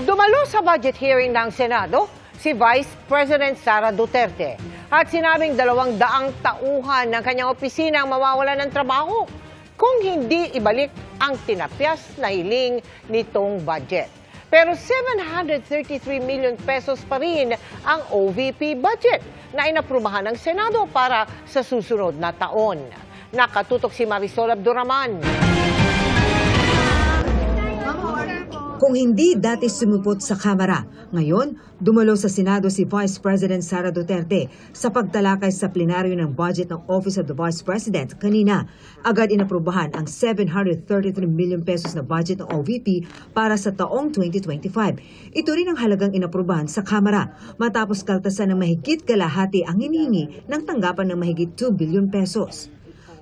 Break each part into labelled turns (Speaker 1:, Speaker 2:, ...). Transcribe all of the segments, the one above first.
Speaker 1: Dumalo sa budget hearing ng Senado si Vice President Sara Duterte at sinabing 200 tauhan ng kanyang opisina ang mawawalan ng trabaho kung hindi ibalik ang tinapyas na hiling nitong budget. Pero 733 million pesos pa rin ang OVP budget na inaprubahan ng Senado para sa susunod na taon. Nakatutok si Marisol Abduraman.
Speaker 2: Kung hindi dati sumupot sa Kamara, ngayon dumalo sa Senado si Vice President Sara Duterte sa pagtalakay sa plenaryo ng budget ng Office of the Vice President kanina. Agad inaprubahan ang 733 million pesos na budget ng OVP para sa taong 2025. Ito rin ang halagang inaprubahan sa Kamara matapos kaltasan ng mahigit kalahati ang hinihingi ng tanggapan ng mahigit 2 billion pesos.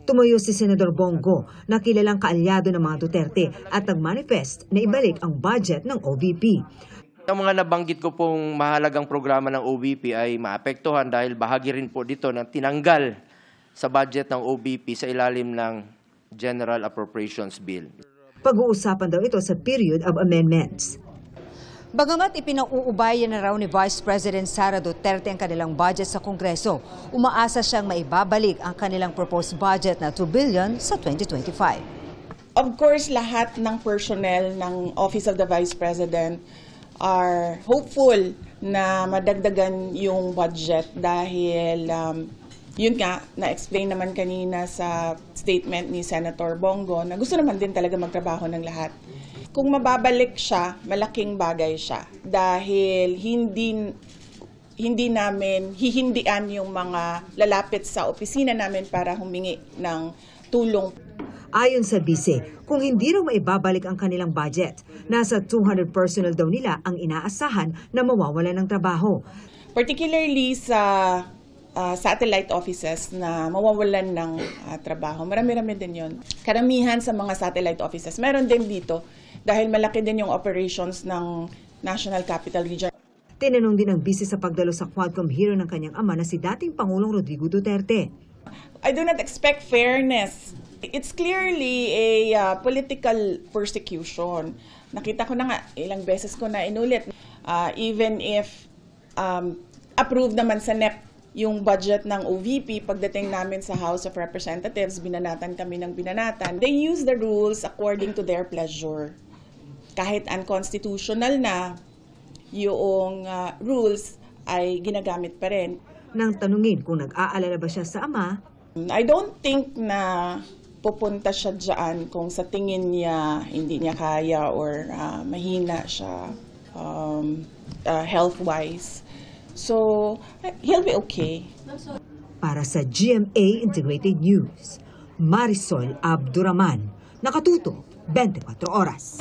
Speaker 2: Tumayo si Senador Bongo na kilalang kaalyado ng mga Duterte at nag-manifest na ibalik ang budget ng OVP.
Speaker 3: Ang mga nabanggit ko pong mahalagang programa ng OVP ay maapektuhan dahil bahagi rin po dito ng tinanggal sa budget ng OVP sa ilalim ng General Appropriations Bill.
Speaker 2: Pag-uusapan daw ito sa period of amendments.
Speaker 4: Bagamat ipinauubayan na raw ni Vice President Sara Duterte ang kanilang budget sa Kongreso, umaasa siyang maibabalik ang kanilang proposed budget na 2 billion sa 2025.
Speaker 5: Of course, lahat ng personnel ng Office of the Vice President are hopeful na madagdagan yung budget dahil yun nga, na-explain naman kanina sa statement ni Senator Bongo na gusto naman din talaga magtrabaho ng lahat. Kung mababalik siya, malaking bagay siya dahil hindi namin hihindian yung mga lalapit sa opisina namin para humingi ng tulong.
Speaker 2: Ayon sa BICE, kung hindi raw maibabalik ang kanilang budget, nasa 200 personnel daw nila ang inaasahan na mawawalan ng trabaho.
Speaker 5: Particularly sa satellite offices na mawawalan ng trabaho. Marami-rami din yun. Karamihan sa mga satellite offices. Meron din dito dahil malaki din yung operations ng National Capital Region.
Speaker 2: Tinanong din ng BICE sa pagdalo sa Quadcom hearing ng kanyang ama na si dating Pangulong Rodrigo Duterte.
Speaker 5: I do not expect fairness. It's clearly a political persecution. Nakita ko na nga, ilang beses ko na inulit. Even if approved naman sa NEP yung budget ng OVP, pagdating namin sa House of Representatives, binanatan kami ng binanatan. They use the rules according to their pleasure. Kahit unconstitutional na, yung rules ay ginagamit pa rin.
Speaker 2: Nang tanungin kung nag-aalala ba siya sa ama,
Speaker 5: I don't think na pupunta siya dyan kung sa tingin niya hindi niya kaya or mahina siya health-wise. So, he'll be okay.
Speaker 2: Para sa GMA Integrated News, Marisol Abduraman, nakatuto 24 oras.